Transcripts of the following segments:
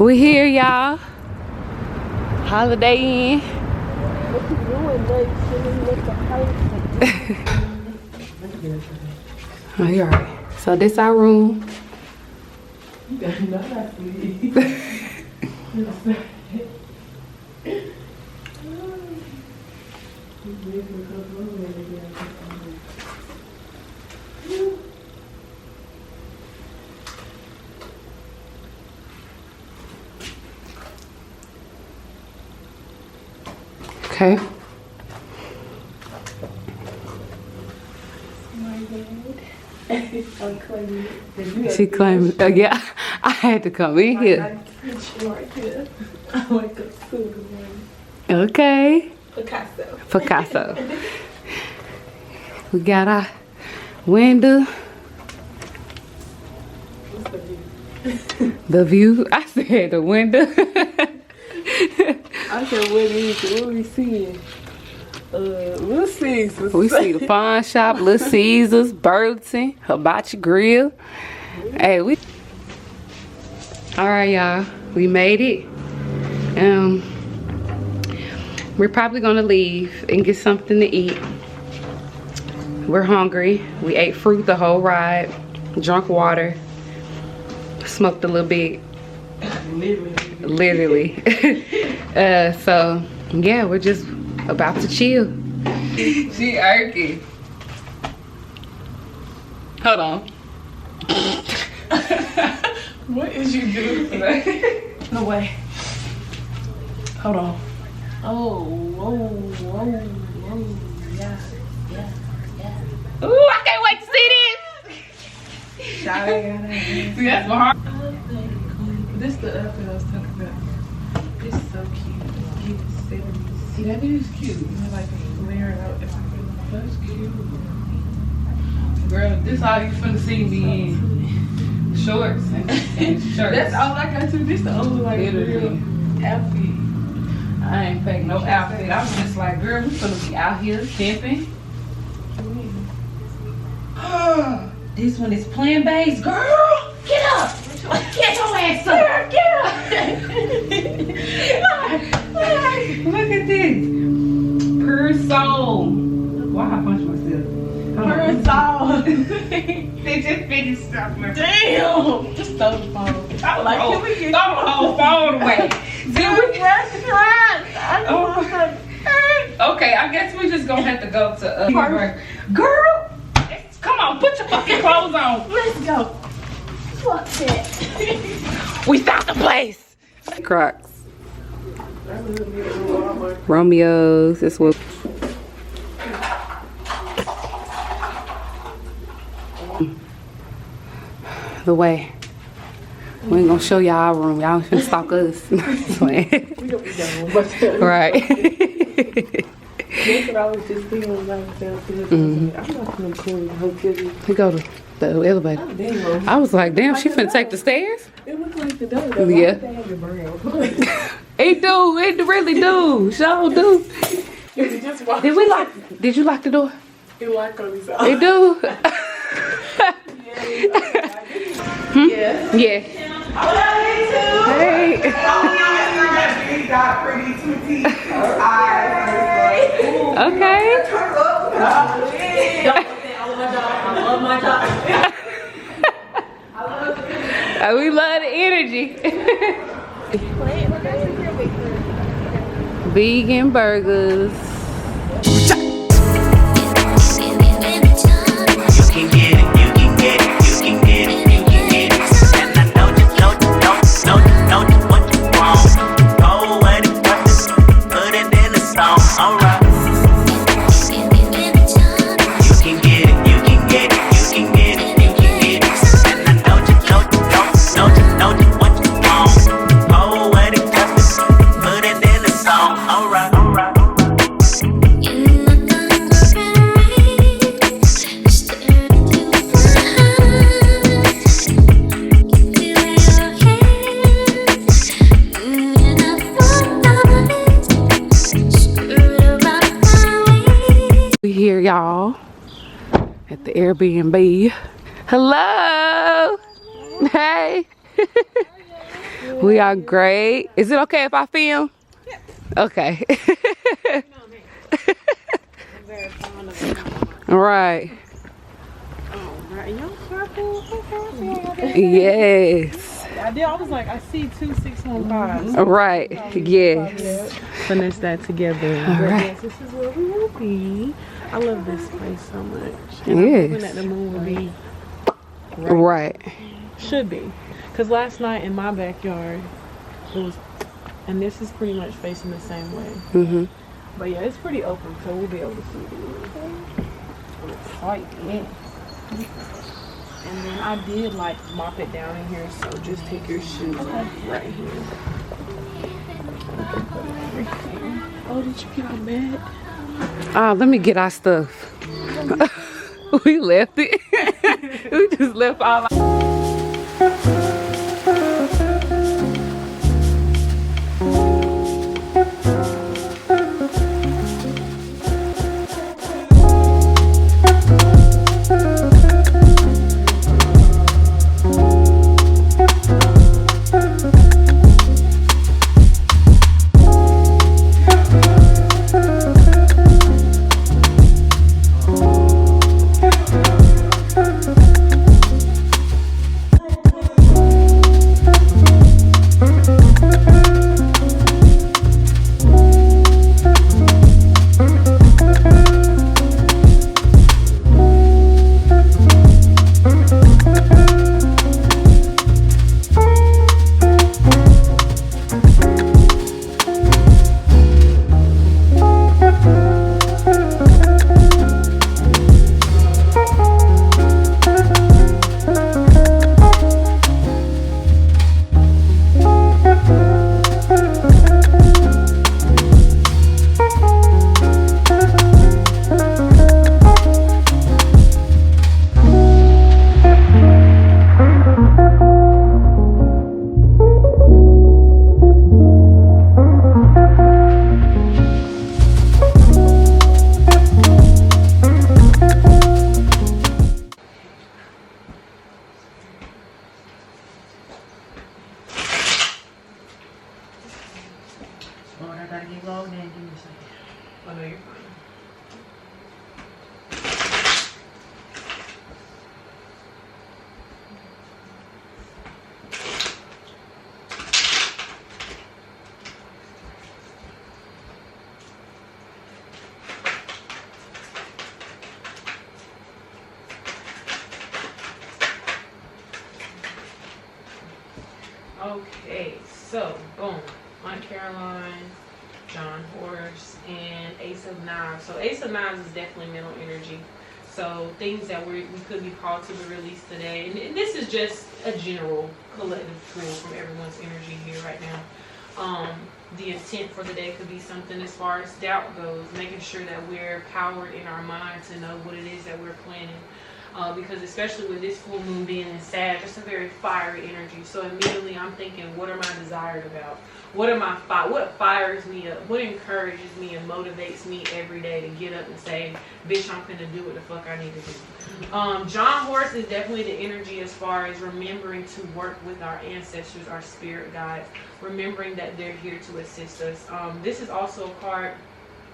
We here, y'all. Holiday Inn. What you doing, babe? Sitting with the house. Oh, you alright. So this our room. You got nothing to eat. Okay. I'm claiming it. She claimed, yeah, I had to come in here. Right here. I wake up soon in the morning. Okay. Picasso. Picasso. We got our window. What's the view? The view. I said the window. I said, what are we seeing? Little Caesars. We see the pawn shop, Little Caesars, Burlington, Hibachi Grill. Hey, we. All right, y'all. We made it. We're probably gonna leave and get something to eat. We're hungry. We ate fruit the whole ride, drunk water, smoked a little bit. Literally. So yeah, we're just about to chill. She irky. Hold on. What is you doing today? No way. Hold on. Oh, yeah. Ooh, I can't wait to see this. See, that's my heart. This the outfit I was talking about. It's so cute. It's 70s. See, that is cute. You know, like layering out. That's cute. Girl, this all you finna see me in. Shorts and shirts. That's all I got to. This the only like Literally. real outfit. I ain't packed no outfit. I was just like, girl, we finna be out here camping. This one is plant-based. Girl, get up. Get your ass up. Get up. Look at this. Pure soul. Why I punch myself? Pure soul. They just finished something. Damn. Just throw the phone. Like, can we get throw the whole phone away. Okay, I guess we just gonna have to go to girl, come on, put your fucking clothes on. Let's go. Fuck that. We found the place. Crocs. Romeo's. This was the way. We ain't gonna show y'all our room. Y'all finna stalk us. We gonna be done with Right. That's what I was just thinking when I was downstairs. I'm not gonna clean the whole kitchen. We go to the elevator. Oh, damn. I was like, damn, she finna take the stairs? It looked like the door. though. Yeah. Why would they have it brown? It do. It really do. Sure do. It just walked. Did you lock the door? It locked on his own. It do. Yeah. Yeah. Hey. Okay. We love the energy. Vegan burgers. Y'all at the Airbnb. Hello. Hey. We are great. Is it okay if I film? Yeah. Okay. All right. Yes. I was like, I see 2615. All right. Yes. Finesse that together. All right. Yes, this is where we will be. I love this place so much. And I'm Yes. hoping that the moon will be Right. Should be. Because last night in my backyard, it was, and this is pretty much facing the same way. Mhm. But yeah, it's pretty open, so we'll be able to see it. It's like, yeah. And then I did like mop it down in here, so just take your shoes off right here. Oh, did you get out of bed? Let me get our stuff. We left it. We just left all our Lord, I gotta get logged in. Give me a second. Oh, no, you're fine. Okay, so boom, Aunt Caroline, John Horse, and Ace of Knives. So Ace of Knives is definitely mental energy. So things that we could be called to be released today. And this is just a general collective tool from everyone's energy here right now. The intent for the day could be something as far as doubt goes, making sure that we're powered in our mind to know what it is that we're planning. Because especially with this full moon being in Sag, it's a very fiery energy. So immediately I'm thinking, what am I desired about? What fires me up? What encourages me and motivates me every day to get up and say, bitch, I'm finna do what the fuck I need to do. John Horse is definitely the energy as far as remembering to work with our ancestors, our spirit guides, remembering that they're here to assist us. This is also a card.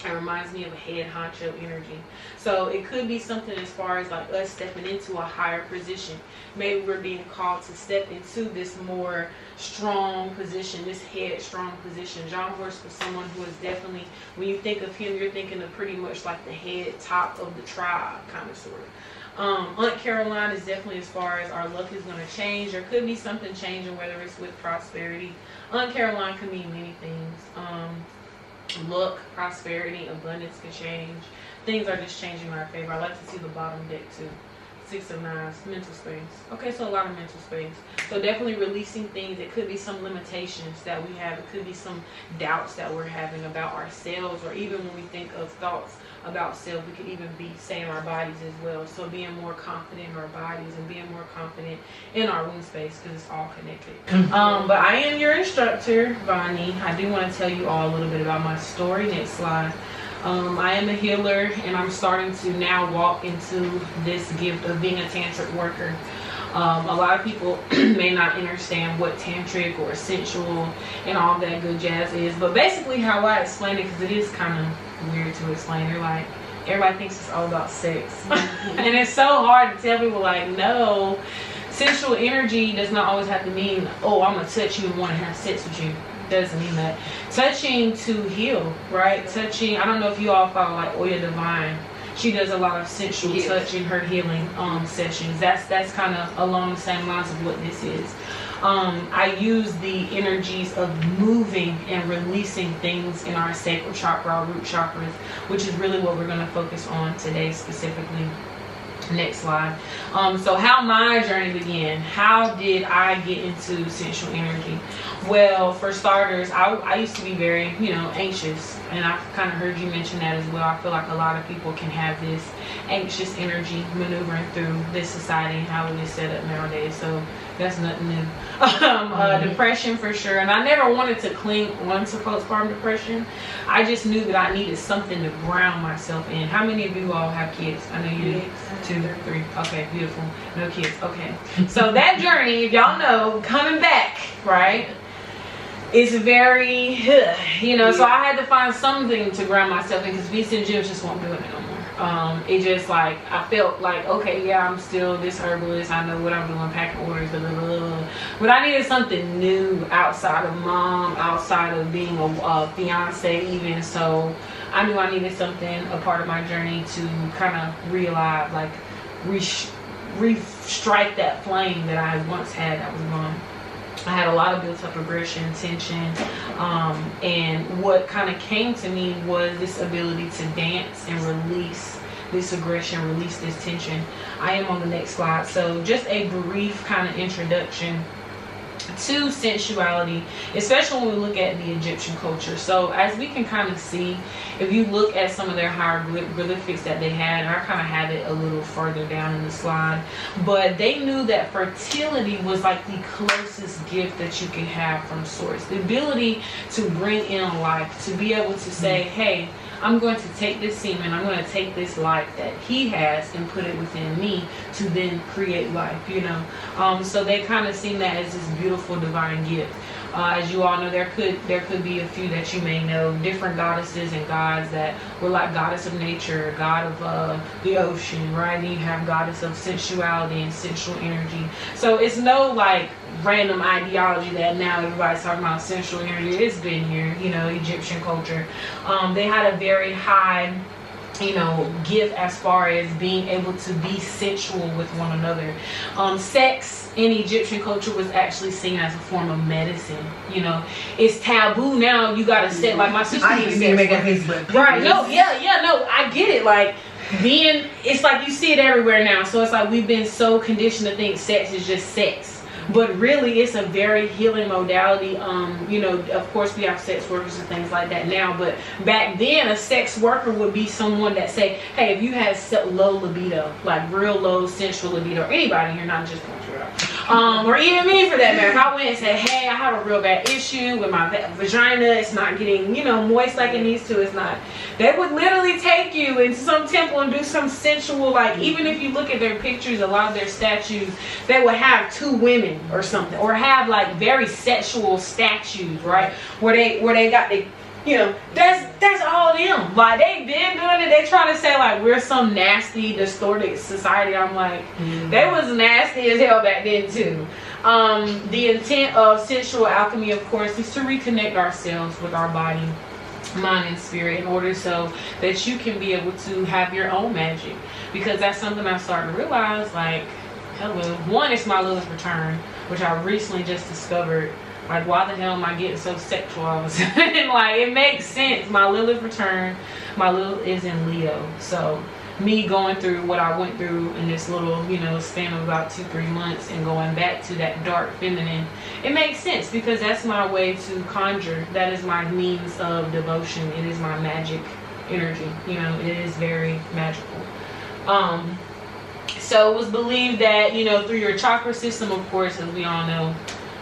It reminds me of a head honcho energy. So it could be something as far as like us stepping into a higher position. Maybe we're being called to step into this more strong position, this headstrong position. John Horse was someone who is definitely, when you think of him, you're thinking of pretty much like the head top of the tribe, kind of sort of. Aunt Caroline is definitely as far as our luck is going to change. There could be something changing, whether it's with prosperity. Aunt Caroline can mean many things. Luck, prosperity, abundance can change. Things are just changing in our favor. I like to see the bottom deck too. 6 of Knives, mental space. Okay, so a lot of mental space. So definitely releasing things. It could be some limitations that we have. It could be some doubts that we're having about ourselves, or even when we think of thoughts about self, we could even be saying our bodies as well. So being more confident in our bodies and being more confident in our womb space, because it's all connected. But I am your instructor, Vani. I do want to tell you all a little bit about my story. Next slide. I am a healer, and I'm starting to now walk into this gift of being a tantric worker. A lot of people may not understand what tantric or sensual and all that good jazz is, but basically how I explain it, because it is kind of weird to explain. They're like, everybody thinks it's all about sex. And it's so hard to tell people, like, no, sensual energy does not always have to mean, oh, I'm gonna touch you and want to have sex with you. Doesn't mean that. Touching to heal, right? Touching, I don't know if you all follow like Oya Divine. She does a lot of sensual touch in her healing sessions. That's kind of along the same lines of what this is. I use the energies of moving and releasing things in our sacral chakra, our root chakras, which is really what we're going to focus on today specifically. Next slide. So how my journey began. How did I get into sensual energy? Well, for starters, I used to be very, anxious, and I've kind of heard you mention that as well. I feel like a lot of people can have this anxious energy maneuvering through this society and how it is set up nowadays. So that's nothing new. Depression for sure, and I never wanted to cling on to postpartum depression. I just knew that I needed something to ground myself in. How many of you all have kids? I know you do. 2, 3. Okay, beautiful. No kids. Okay. So that journey, if y'all know, coming back, right, is very, so I had to find something to ground myself in, because VC and gyms just won't do it no more. It just like, I felt like, okay, yeah, I'm still this herbalist. I know what I'm doing, packing orders, blah, blah, blah. But I needed something new outside of mom, outside of being a fiance even. So I knew I needed something, a part of my journey, to kind of realign, like re-strike that flame that I once had that was gone. I had a lot of built up aggression, tension, and what kind of came to me was this ability to dance and release this aggression, release this tension. I am on the next slide. So just a brief kind of introduction to sensuality, especially when we look at the Egyptian culture. So as we can kind of see, if you look at some of their hieroglyphics that they had, and I kind of have it a little further down in the slide, but they knew that fertility was like the closest gift that you can have from source. The ability to bring in life, to be able to say, hey, I'm going to take this semen, I'm going to take this life that he has and put it within me to then create life, So they kind of seen that as this beautiful divine gift. As you all know, there could be a few that you may know, different goddesses and gods that were like goddess of nature, god of the ocean, right? And you have goddess of sensuality and sensual energy. So it's no like random ideology that now everybody's talking about sensual energy. It's been here, Egyptian culture. They had a very high gift as far as being able to be sensual with one another. Sex in Egyptian culture was actually seen as a form of medicine. It's taboo now. You gotta set, like my sister. I used to make a Facebook. Right? No, no, I get it. Like it's like you see it everywhere now. So it's like we've been so conditioned to think sex is just sex. But really, it's a very healing modality. Of course, we have sex workers and things like that now. But back then, a sex worker would be someone that say, hey, if you had low libido, like real low sensual libido, or anybody here, not just or even me for that matter, if I went and said, hey, I have a real bad issue with my vagina, it's not getting, moist like it needs to, it's not. They would literally take you into some temple and do some sensual, like, even if you look at their pictures, a lot of their statues, they would have 2 women or something, or have like very sexual statues, right? Where they got the, that's all them. Like, they've been doing it. They try to say like we're some nasty, distorted society. I'm like, they was nasty as hell back then too. The intent of sensual alchemy, of course, is to reconnect ourselves with our body, mind, and spirit in order so that you can be able to have your own magic. Because that's something I started to realize, like, hello, one, it's my Lilith return, which I recently just discovered. Like, why the hell am I getting so sexual all of a sudden? Like, it makes sense. My Lilith return, my Lilith is in Leo. So me going through what I went through in this little, span of about 2-3 months and going back to that dark feminine, it makes sense because that's my way to conjure. That is my means of devotion. It is my magic energy. It is very magical. So it was believed that, through your chakra system, of course, as we all know,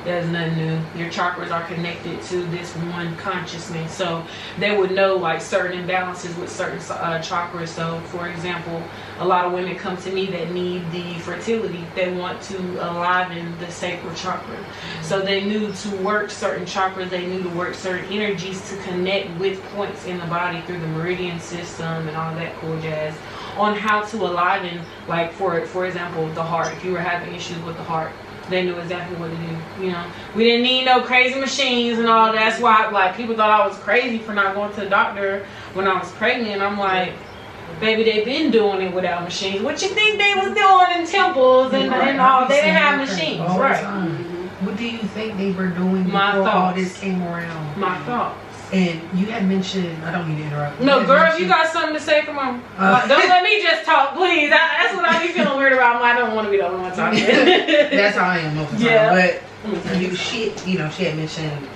There's nothing new. Your chakras are connected to this one consciousness. So they would know like certain imbalances with certain chakras. So for example, a lot of women come to me that need the fertility. They want to enliven the sacral chakra. So they knew to work certain chakras. They knew to work certain energies to connect with points in the body through the meridian system and all that cool jazz on how to enliven, like for example, the heart. If you were having issues with the heart, they knew exactly what to do. You know, we didn't need no crazy machines and all. That's why like people thought I was crazy for not going to the doctor when I was pregnant. I'm like, baby, they've been doing it without machines. What you think they was doing in temples and all? They didn't have machines, right? What do you think they were doing My before thoughts. all this came around? My thoughts. And you had mentioned, I don't mean to interrupt. No, girl, if you got something to say, come on. Don't let me just talk, please. That's what I be feeling weird about. I don't want to be the only one talking. That's how I am most of the time. Yeah. But she had mentioned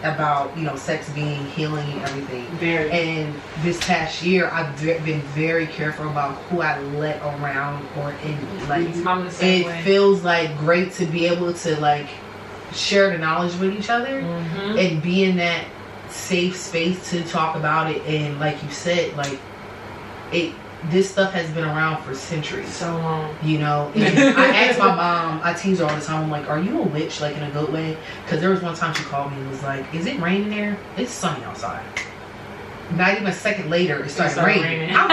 about, sex being healing and everything. Very. And this past year, I've been very careful about who I let around or in. Like, I'm the same way. It feels like great to be able to like share the knowledge with each other and be in that safe space to talk about it. And like you said, like this stuff has been around for centuries. So long. And I asked my mom, I tease her all the time, I'm like, are you a witch, like in a good way? Because there was one time she called me and was like, is it raining there? It's sunny outside. Not even a second later, it started raining. I was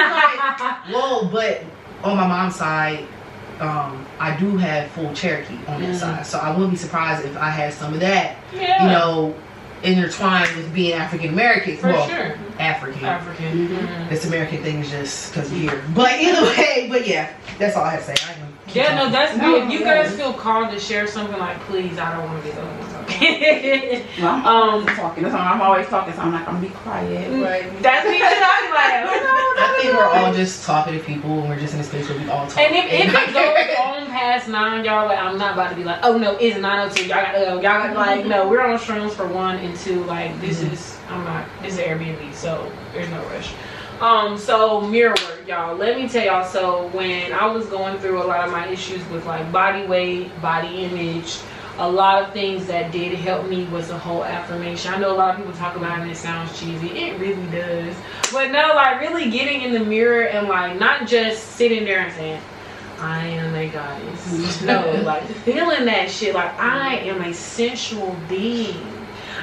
like, whoa. But on my mom's side, I do have full Cherokee on that side, so I wouldn't be surprised if I had some of that, intertwined with being African American. For sure. African. This American thing is just because we're here. But either way, that's all I have to say. That's good. If you guys feel called to share something, like, please, I don't want to be the only one talking. I'm talking. I'm always talking, so I'm not gonna be quiet. Right. That's me too. I'm like, I think we're all just talking to people, and we're just in a space where we all talk. And if it goes on past 9, y'all, like, I'm not about to be like, oh no, it's 9:02. Y'all gotta go. Y'all got like, no, we're on shrooms for 1 and 2. Like, this is Airbnb, so there's no rush. So mirror work, y'all. Let me tell y'all. So when I was going through a lot of my issues with like body weight, body image, a lot of things that did help me was the whole affirmation. I know a lot of people talk about it and it sounds cheesy. It really does. But no, like really getting in the mirror and like not just sitting there and saying, I am a goddess. No, like feeling that shit. Like I am a sensual being.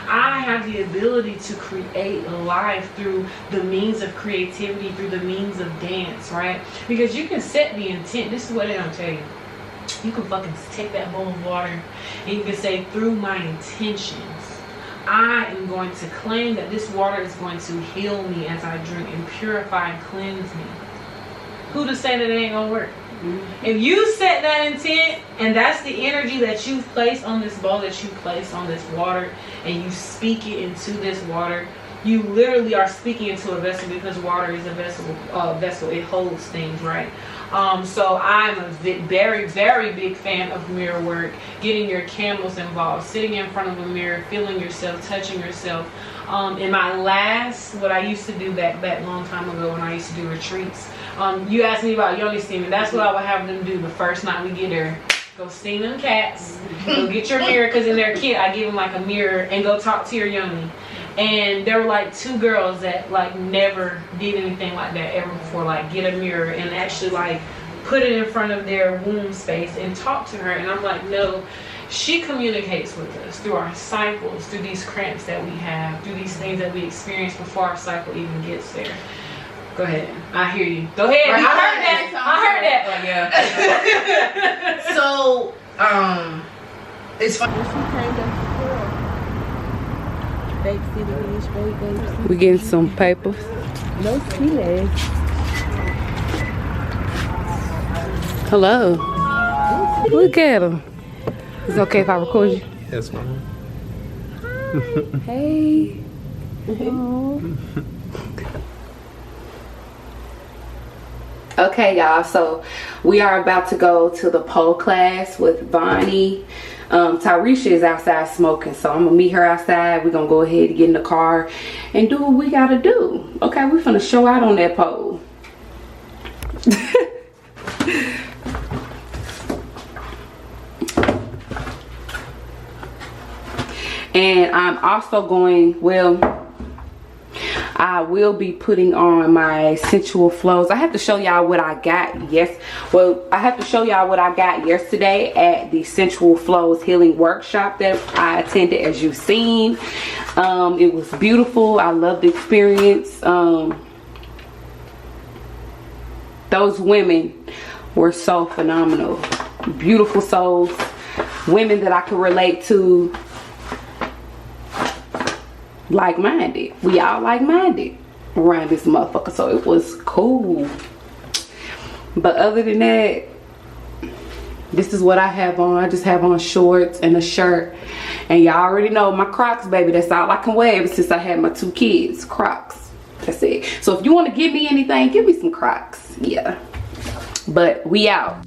I have the ability to create life through the means of creativity, through the means of dance, right? Because you can set the intent. This is what they don't tell you. You can fucking take that bowl of water and you can say, through my intentions, I am going to claim that this water is going to heal me as I drink and purify and cleanse me. Who to say that it ain't gonna work? If you set that intent and that's the energy that you place on this bowl, that you place on this water, and you speak it into this water, you literally are speaking into a vessel, because water is a vessel. It holds things, right? So I'm a very, very big fan of mirror work, getting your candles involved, sitting in front of a mirror, feeling yourself, touching yourself. In my last, what I used to do back long time ago when I used to do retreats, you asked me about yoni steaming. That's what I would have them do the first night we get there. Go steam them cats, go get your mirror, because in their kit I give them like a mirror, and go talk to your yoni. And there were like 2 girls that like never did anything like that ever before, like get a mirror and actually like put it in front of their womb space and talk to her. And I'm like, no, she communicates with us through our cycles, through these cramps that we have, through these things that we experience before our cycle even gets there. Go ahead. I hear you. Go ahead. Right, I heard that. So, it's fun. We getting some papers. No ski legs. Hello. Look at them. Is it okay if I record you? Yes, ma'am. Hey. Okay, y'all, so we are about to go to the pole class with Bonnie. Tyresha is outside smoking, so I'm gonna meet her outside. We're gonna go ahead and get in the car and do what we gotta do. Okay, we're finna show out on that pole. And I'm also going, well, I will be putting on my sensual flows. I have to show y'all what I got. I have to show y'all what I got yesterday at the sensual flows healing workshop that I attended, as you've seen. It was beautiful. I loved the experience. Those women were so phenomenal. Beautiful souls, women that I could relate to, like-minded. We all like-minded around this motherfucker, so it was cool. But other than that, this is what I have on. I just have on shorts and a shirt, and y'all already know my Crocs, baby. That's all I can wear ever since I had my 2 kids. Crocs, that's it. So if you want to give me anything, give me some Crocs. Yeah, but we out.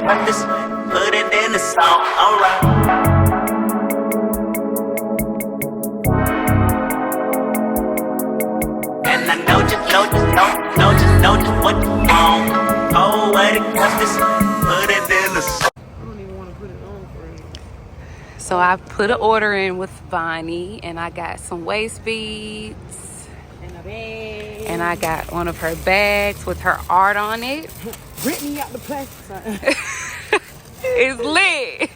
practice, put it in the song, alright. And I know just what you want. Oh, where the practice, put it in the song. I don't even want to put it on for you. So I put an order in with Bonnie, and I got some waist beads, And a bag. and I got one of her bags with her art on it. Rip me out the plastic. It's lit.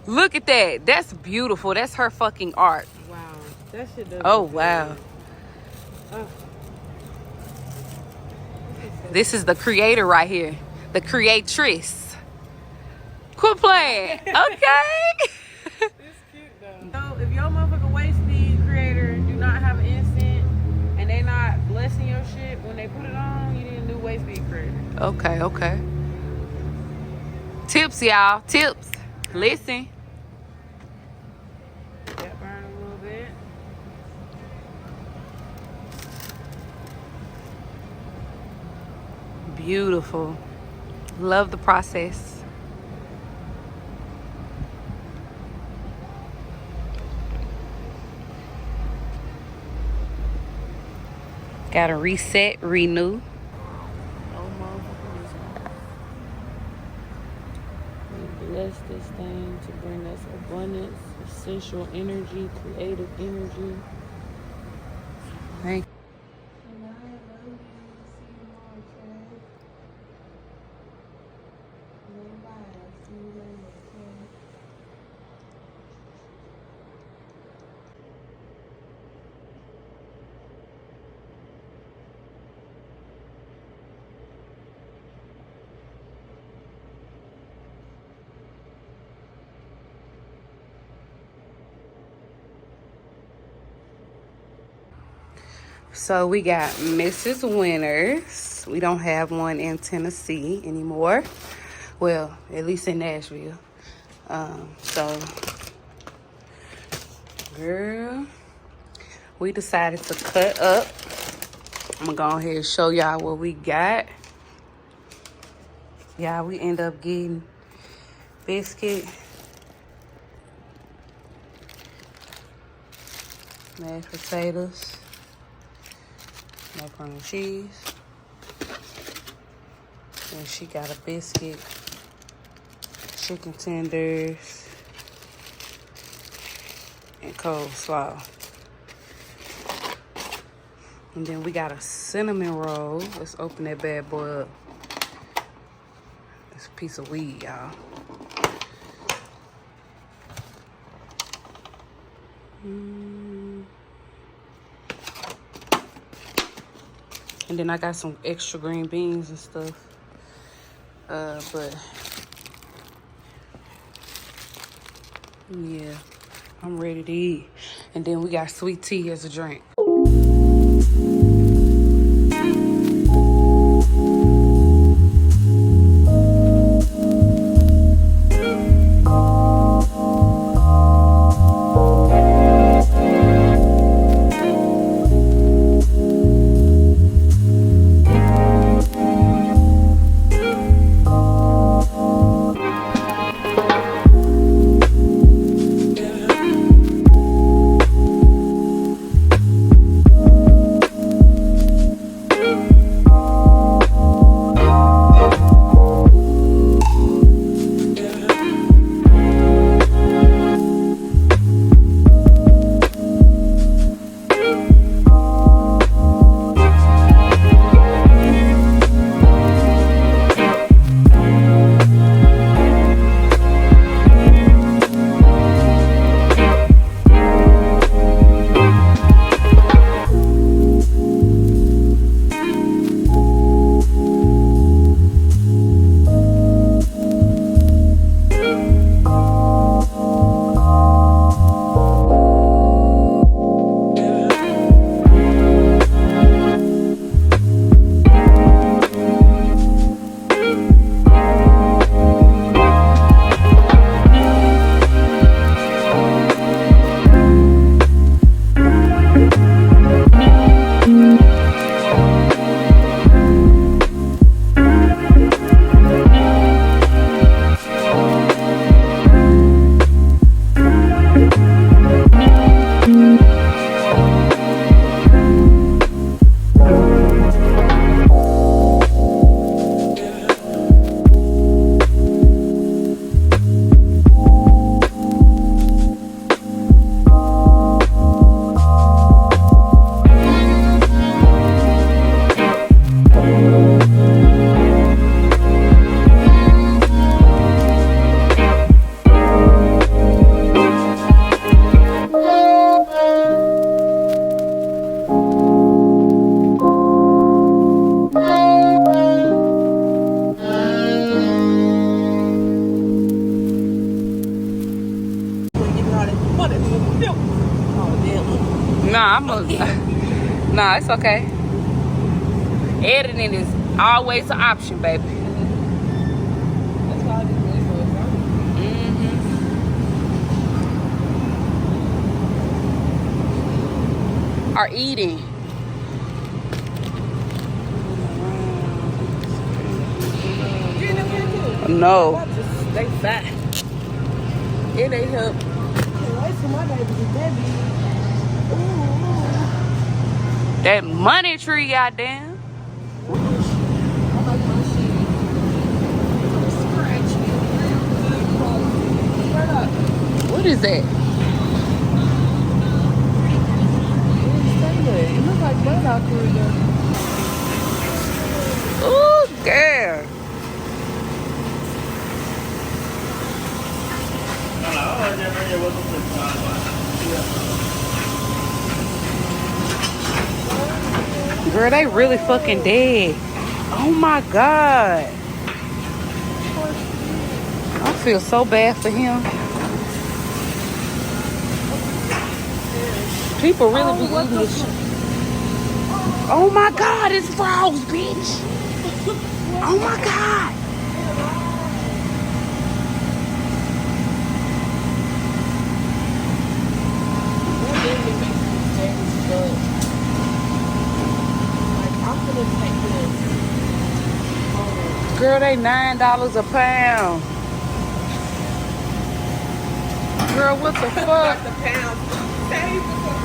Look at that. That's beautiful. That's her fucking art. Wow. That shit does. Oh, look good. wow. Oh. This is the creator right here. The creatress. Quit playing. Okay. It's cute though. So if your motherfucking waist bead creator do not have an instant and they not blessing your shit when they put it on, you need a new waist bead creator. Okay, okay. Tips, y'all. Tips. Listen. That burn a little bit. Beautiful. Love the process. Gotta reset, renew. Oh motherfuckers. We bless this thing to bring us abundance, sensual energy, creative energy. Thank So we got Mrs. Winters. We don't have one in Tennessee anymore. Well, at least in Nashville. So, girl, we decided to cut up. I'm gonna go ahead and show y'all what we got. Yeah, we end up getting biscuit, mashed potatoes, macaroni and cheese, and she got a biscuit, chicken tenders, and coleslaw. And then we got a cinnamon roll. Let's open that bad boy up. It's a piece of weed, y'all. And then I got some extra green beans and stuff. But yeah, I'm ready to eat. And then we got sweet tea as a drink. Nah, it's okay. Editing is always an option, baby. That's why I do voiceovers. Are eating. You ain't never had to. No. They fat. And they help. Why is my baby that big? Ooh. That money tree, goddamn. I like my shit. Scratch me real good quality. Straight up. What is that? It looks like mud out there though. Ooh, girl. Girl, they really fucking dead. Oh my God. I feel so bad for him. People really be eating this shit. Oh my God, it's frogs, bitch. Oh my God. Girl, they $9 a pound. Girl, what the fuck?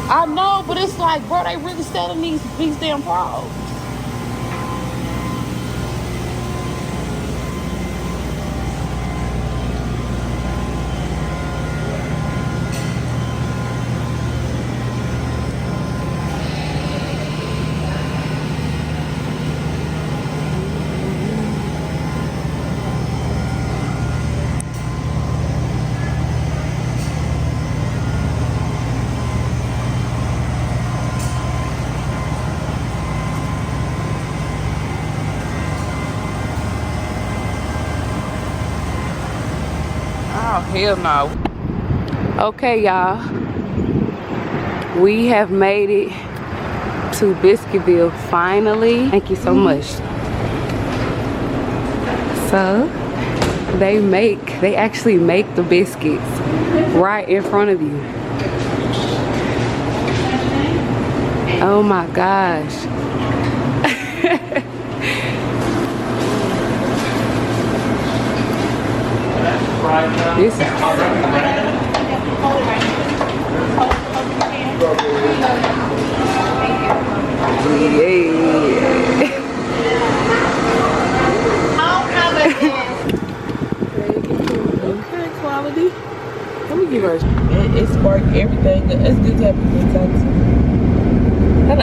I know, but it's like, bro, they really selling these damn frogs. Oh, hell no. Okay, y'all. We have made it to Biscuitville finally. Thank you so much. So, they actually make the biscuits right in front of you. Oh my gosh. This is Okay, quality. Let me give her. It sparked everything. It's good to have a good time.